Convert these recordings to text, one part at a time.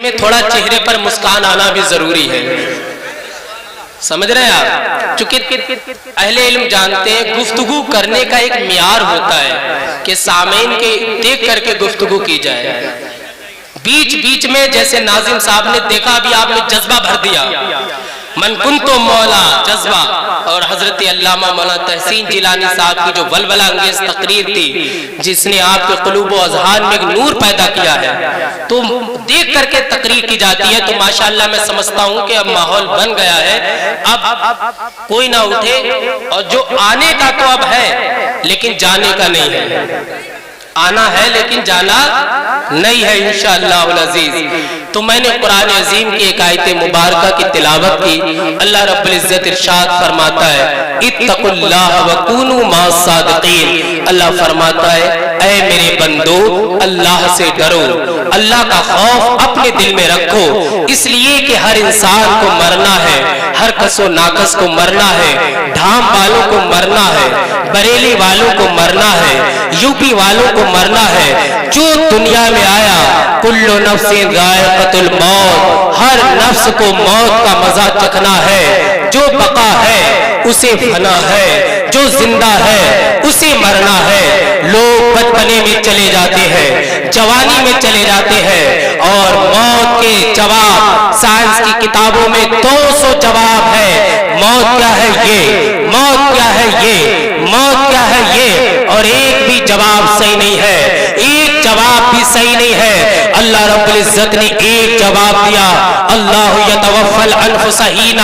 میں تھوڑا چہرے پر مسکان آنا بھی ضروری ہے. سمجھ رہے ہیں آپ؟ چونکہ اہل علم جانتے ہیں گفتگو کرنے کا ایک معیار ہوتا ہے کہ سامعین کے دیکھ کر کے گفتگو کی جائے. بیچ بیچ میں جیسے ناظم صاحب نے دیکھا ابھی آپ نے جذبہ بھر دیا، من کنتو مولا جذبہ، اور حضرت علامہ مولانا تحسین جیلانی صاحب کی جو ولولہ انگیز تقریر تھی جس نے آپ کے قلوب و اذہان میں ایک نور پیدا کیا ہے، تو دیکھ کر کے تقریر کی جاتی ہے. تو ماشاءاللہ میں سمجھتا ہوں کہ اب ماحول بن گیا ہے، اب کوئی نہ اٹھے، اور جو آنے کا تو اب ہے لیکن جانے کا نہیں ہے. آنا ہے لیکن جانا نہیں ہے انشاءاللہ العزیز. تو میں نے قرآن عظیم کی ایک آیت مبارکہ کی تلاوت کی. اللہ رب العزت ارشاد فرماتا ہے اتقوا اللہ وکونوا مع الصادقین. اللہ فرماتا ہے اے میرے بندو اللہ سے ڈرو، اللہ کا خوف اپنے دل میں رکھو، اس لیے کہ ہر انسان کو مرنا ہے، ہر کس و ناکس کو مرنا ہے، ڈھام والوں کو مرنا ہے، بریلی والوں کو مرنا ہے، یو پی والوں کو مرنا ہے. جو دنیا میں آیا کل نفس ذائقۃ الموت، ہر نفس کو موت کا مزہ چکھنا ہے. جو بقا ہے اسے فنا ہے، جو زندہ ہے اسے مرنا ہے. لوگ بچپنے میں چلے جاتے ہیں، جوانی میں چلے جاتے ہیں، اور موت کے جواب سائنس کی کتابوں میں 200 جواب ہے. موت کیا ہے یہ، موت کیا ہے یہ، موت کیا ہے یہ، اور ایک بھی جواب صحیح نہیں ہے، ایک جواب بھی صحیح نہیں ہے. اللہ رب العزت نے ایک جواب دیا، اللہ یتوفی الانفس حین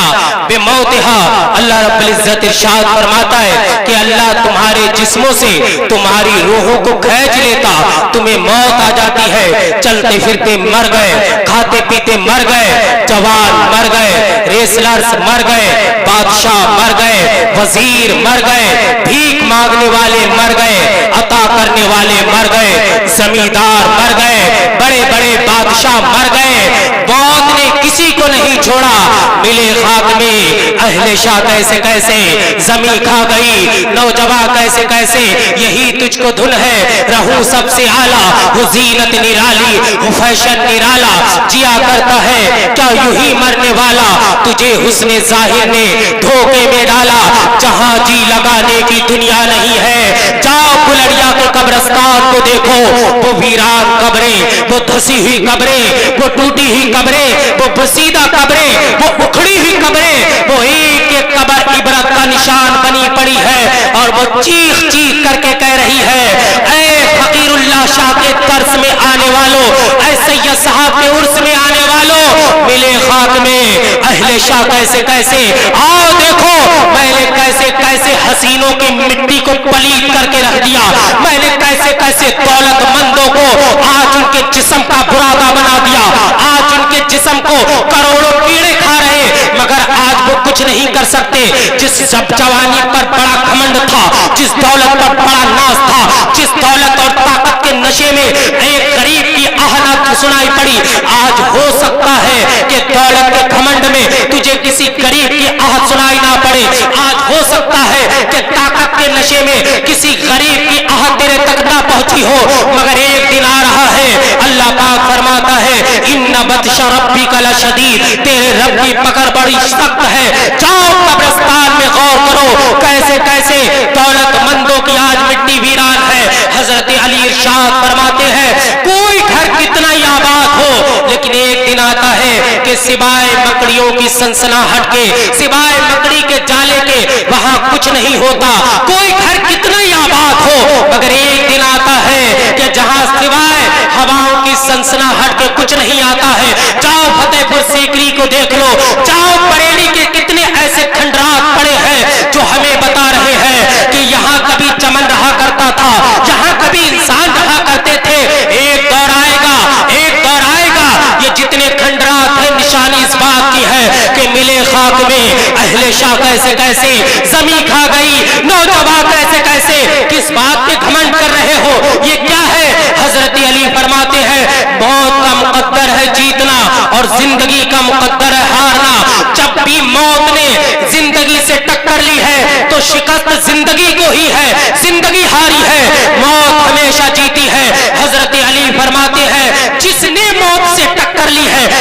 بموتها. اللہ رب العزت ارشاد فرماتا ہے کہ اللہ تمہارے جسموں سے تمہاری روحوں کو کھینچ لیتا، تمہیں موت آ جاتی ہے، چلتے پھرتے مر گئے، کھاتے پیتے مر گئے، جوان مر گئے، ریسلرز مر گئے، بادشاہ مر گئے، وزیر مر گئے، بھیک مانگنے والے مر گئے، عطا کرنے والے مر گئے، زمیندار مر گئے، بڑے بڑے بادشاہ مر گئے. موت نے کسی کو نہیں چھوڑا. ملے خاک میں اہل شاہ کیسے کیسے، زمین کھا گئی نوجوان کیسے کیسے، یہی تجھ کو دھن ہے رہوں سب سے اعلیٰ، وہ زینت نرالی، وہ فیشن نرالا، جیا کرتا ہے کیا یوں ہی مرنے والا، تجھے حسن ظاہر نے دھوکے میں ڈالا. جہاں جی لگانے کی دنیا نہیں ہے، جاؤ بلڑیا کے قبرستان کو دیکھو، وہ ویران قبریں، وہ دھسی ہوئی قبریں، وہ ٹوٹی ہوئی قبریں، وہ بسیدہ قبریں، وہ اکھڑی ہوئی قبریں، وہ ایک ایک قبر عبرت کا نشان بنی پڑی ہے. اور وہ چیخ چیخ کر کے کہہ رہی ہے اے فقیر اللہ شاہ کے طرز میں آنے والوں، اے سید صاحب کے عرس میں آنے والوں، ملے خاک میں اہل شاہ کیسے کیسے، آؤ دیکھو میں نے کیسے کیسے حسینوں کی مٹی کو پلید کر کے رکھ دیا، میں نے کیسے کیسے دولت مندوں کو آج ان کے جسم کا برادہ بنا دیا، آج ان کے جسم کو کروڑوں کیڑے کھا رہے، مگر آج وہ کچھ نہیں کر سکتے. جس جوانی پر بڑا گھمنڈ تھا، جس دولت پر بڑا ناز تھا، جس دولت اور طاقت کے نشے میں ایک غریب کی آہنا سنائی پڑی، آج ہو سکتا ہے کہ دولت کے گھمنڈ میں تجھے کسی غریب کی آہت سنائی نہ پڑے، آج ہو سکتا ہے کہ طاقت کے نشے میں کسی غریب کی آہت تیرے تک نہ پہنچی ہو، مگر ایک دن آ رہا ہے اللہ پاک فرماتا ہے ان بطش ربک لشدید، تیرے رب کی پکڑ بڑی سخت ہے. جاؤ قبرستان میں غور کرو کیسے کیسے دولت مندوں کی آج مٹی ویران ہے. حضرت علی ارشاد فرماتے ہیں کوئی گھر کتنا ہی آباد ہو لیکن ایک دن آتا ہے کہ سوائے مکڑیوں کی سنسناہٹ کے، سوائے مکڑی کے جالے کے وہاں کچھ نہیں ہوتا. کوئی گھر کتنا ہی آباد ہو مگر ایک دن آتا ہے کہ جہاں سوائے ہواؤں کی سنسناہٹ کے کچھ نہیں آتا ہے. جاؤ فتح پور سیکری کو دیکھ لو، جاؤ بریلی کے کتنے ایسے کھنڈرات پڑے ہیں جو ہمیں بتا رہے ہیں کہ یہاں کبھی چمن رہا کرتا تھا، یہاں کبھی انسان رہا کرتے تھے. ایک دور آئے گا، ایک دور آئے گا، یہ جتنے کھنڈرات ہیں نشانی اس بات کی ہے کہ ملے خاک میں اہل شاہ کیسے کیسے، زمین کھا گئی نوجوان کیسے کیسے. کس بات پہ گھمنڈ کر رہے ہو، یہ کیا ہے؟ حضرت علی فرماتے ہیں موت کا مقدر ہے جیتنا اور زندگی کا مقدر ہے ہارنا. جب بھی موت نے زندگی سے ٹکر لی ہے تو شکست زندگی کو ہی ہے، زندگی ہاری ہے، موت ہمیشہ جیتی ہے. حضرت علی فرماتے ہیں جس نے موت سے ٹکر لی ہے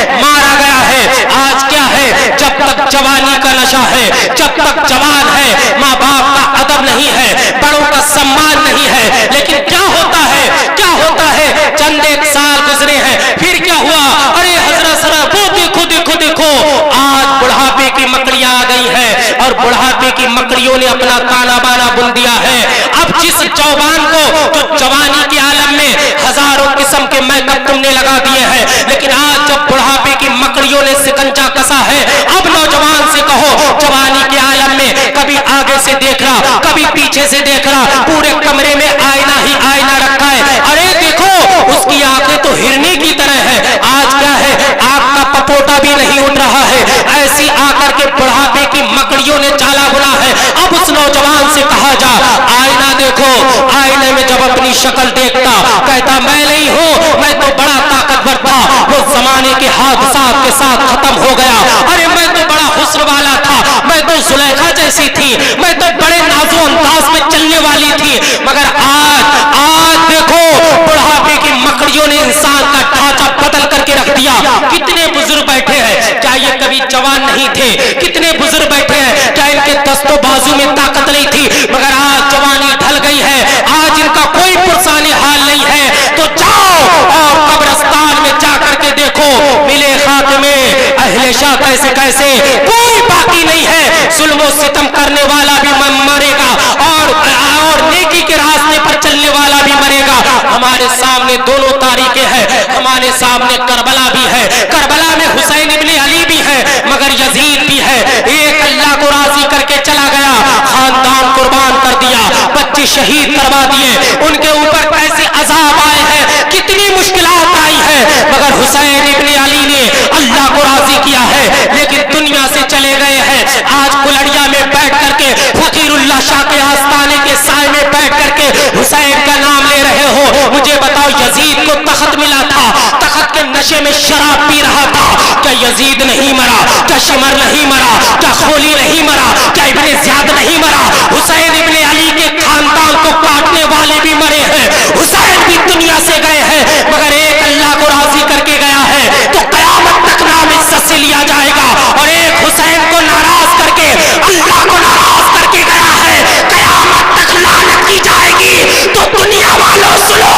नशा है, जब तक जवान है माँ बाप का अदब नहीं है, बड़ों का सम्मान नहीं है। लेकिन क्या होता है, क्या होता है, चंद एक साल गुजरे हैं, फिर क्या हुआ, अरे हजरत सरा वो देखो देखो देखो, आज बुढ़ापे की मकड़ियां आ गई है और बुढ़ापे की मकड़ियों ने अपना ताना बाना बुन दिया है। अब जिस जवान को जो जवानी के आलम में हजारों किस्म के मेकअप तुमने लगा दिए हैं, लेकिन आज जब बुढ़ापे की मकड़ियों ने सिकंजा कसा है, अब नौजवान से कहो जवानी के आलम में कभी आगे से देख रहा, कभी पीछे से देख रहा, पूरे कमरे में आईना ही आईना रखा है, अरे देखो उसकी आंखें तो हिरनी की तरह है। आज क्या है, आग का पपोटा भी नहीं उठ रहा है, ऐसी आकर के बुढ़ापे की मकड़ियों ने चाला बुना है। अब उस नौजवान से कहा जा आईना देखो, आईने में जब अपनी शक्ल देखता कहता मैं नहीं हूं, मैं तो बड़ा ताकतवर था, वो जमाने के हादसात के साथ खत्म हो गया। अरे मैं तो बड़ा हुस्न वाला था, मैं तो जुलेखा जैसी थी, मैं तो बड़े नाजो अंदाज में चलने वाली थी, मगर आज देखो बुढ़ापे की मकड़ियों ने इंसान का ढांचा बदल करके रख दिया। कितने बुजुर्ग बैठे हैं, क्या ये कभी जवान नहीं थे? कितने बुजुर्ग बैठे हैं, क्या इनके दस्तों बाजू में ताकत नहीं थी, मगर आज जवानी ढल गई है, आज इनका कोई पुरसानी हाल नहीं है। तो जाओ और कब्रिस्तान में जाकर के देखो, मिले खाक में अहले शाह कैसे कैसे, कोई बाकी नहीं है। जुल्म सितम करने वाला भी मरेगा और नेकी के रास्ते पर चलने वाला भी मरेगा। हमारे सामने दोनों तारीखें हैं, हमारे सामने करबला भी है, करबला में हुसैन इब्ने अली भी है, मगर यजीद भी है। एक अल्लाह को राजी करके चला गया, खानदान कुर्बान कर दिया, बच्चे शहीद करवा दिए, उनके ऊपर कैसे अजाब आए हैं, कितनी मुश्किलात आई है, मगर हुसैन इब्ने अली ने अल्लाह को राजी किया है। लेकिन दुनिया से चले गए हैं, आज कुलड़िया में बैठ करके फकीरुल्लाह शाह के आस्थाने के साए में बैठ करके हुसैन का नाम ले रहे हो। मुझे बताओ, यजीद को तख्त मिला था, तख्त के नशे में शराब पी रहा था, क्या यजीद नहीं मरा? क्या शिमर नहीं मरा? क्या खोली नहीं मरा? क्या इब्ने ज़ियाद नहीं मरा? हुसैन इब्ने अली के खानदान को काटने वाले भी मरे हैं, हुसैन भी दुनिया से गए हैं, मगर एक अल्लाह को राजी करके गया है, तो कयामत तक नाम इज्जत से लिया जाएगा। और एक हुसैन को नाराज करके अल्लाह को नाराज करके गया है, कयामत तक लानत की जाएगी। तो दुनिया वालों सुनो,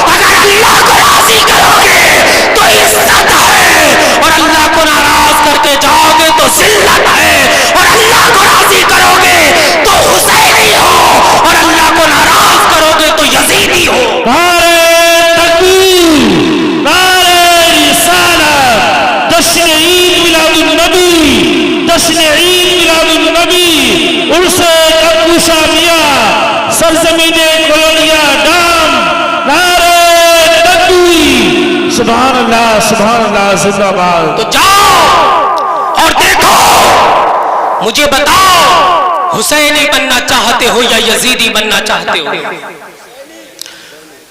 अगर अल्लाह को राजी करोगे तो इज्जत है, और अल्लाह को नाराज करके जाओगे तो जिल्लत है, और अल्लाह को राजी करोगे तो हुसैनी हो, और अल्लाह को नाराज करोगे तो यजीदी हो। सरजमीने कोलोनिया डाम, नारे तकबीर, सुभान अल्लाह जिंदाबाद। तो जाओ और देखो, मुझे बताओ हुसैनी बनना चाहते हो या यजीदी बनना चाहते हो?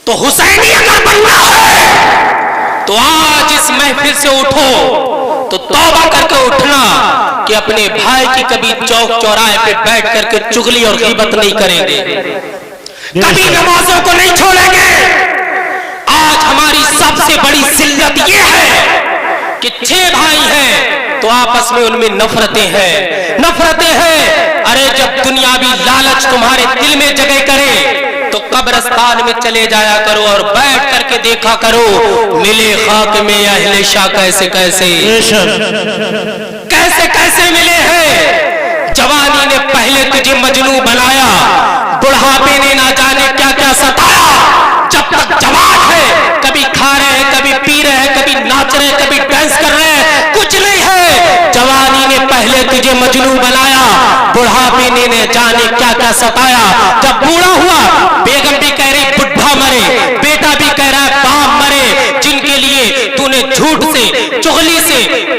तो हुसैनी अगर बनना है तो आज इस महफिल से उठो, तो तौबा करके उठना कि अपने भाई की कभी चौक चौराहे पे बैठ करके चुगली और गीबत नहीं करेंगे, कभी नमाजों को नहीं छोड़ेंगे। आज हमारी सबसे बड़ी जिल्लत ये है कि 6 भाई हैं तो आपस में उनमें नफरतें हैं। अरे जब दुनियावी लालच तुम्हारे दिल में जगह करे तो कब्रिस्तान में चले जाया करो और बैठ करके देखा करो, मिले खाक में अहले शाह कैसे कैसे मिले हैं। जवानी ने पहले तुझे मजनू बनाया, बुढ़ापे ने ना जाने क्या क्या सताया। जब तक जवान है, कभी खा रहे हैं, कभी पी रहे हैं, कभी नाच रहे हैं, कभी डांस कर रहे हैं, कुछ नहीं है। जवानी ने पहले तुझे मजनू बनाया, बुढ़ापे ने जाने क्या क्या सताया। जब बूढ़ा हुआ, बेगम भी कह रही बुढ़ा मरे, बेटा भी कह रहा है बाप मरे, जिनके लिए तूने झूठ से, चुगली से,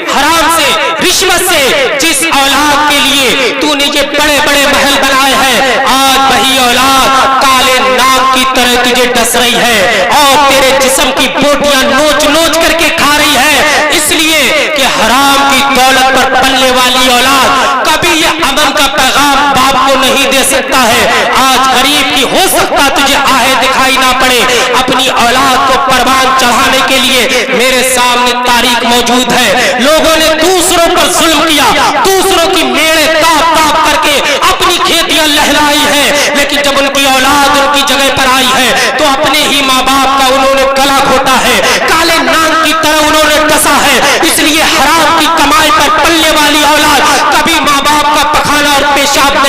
हराम से, रिश्वत से, जिस औलाद के लिए तूने ये बड़े बड़े महल बनाए हैं, आज वही औलाद काले नाग की तरह तुझे डस रही है और तेरे जिस्म की बोटियां नोच नोच करके खा रही है, इसलिए कि हराम की दौलत पर पलने वाली औलाद कभी ये अमन का पैगाम बाप को नहीं दे सकता है। आज गरीब की हो सकता तुझे आहे दिखाई ना पड़े, अपनी औलाद को परवान चढ़ाने के लिए मेरे सामने तारीख मौजूद है। लोगों ने दूसरों पर जुल्म किया, दूसरों की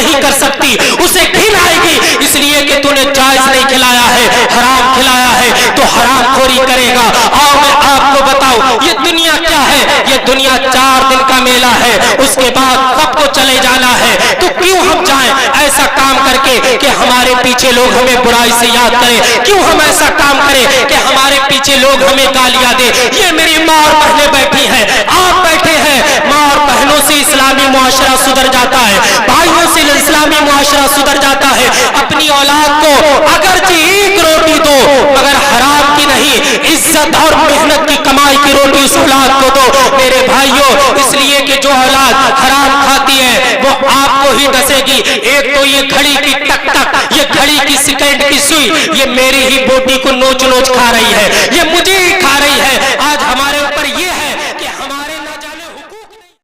नहीं कर सकती, उसे घिन आएगी, इसलिए कि तूने जायज नहीं खिलाया है, हराम खिलाया है, तो हराम खोरी करेगा। आओ मैं आपको बताऊं ये दुनिया क्या है, ये दुनिया 4 दिन का मेला है, उसके बाद सबको चले जाना है। तो क्यों हम जाएं ऐसा काम करके कि हमारे पीछे लोग हमें बुराई से याद करें, क्यों हम ऐसा काम करें कि हमारे पीछे लोग हमें गालियां दे। ये मेरी माँ और बहनें बैठी हैं, आप बैठे हैं, माँ और बहनों से इस्लामी मुआशरा सुधर जाता है, भाइयों से इस्लामी मुआशरा सुधर जाता है। अपनी औलाद को अगरचे एक रोटी दो मगर हराम की नहीं, इज्जत और मेहनत की कमाई की रोटी उस औलाद को दो मेरे भाइयों, इसलिए कि जो औलाद हराम खाती है वो आपको ही डसेगी। एक तो ये घड़ी की टक टक, ये घड़ी की सेकंड की सुई, ये मेरी ही बोटी को नोच नोच खा रही है, ये मुझे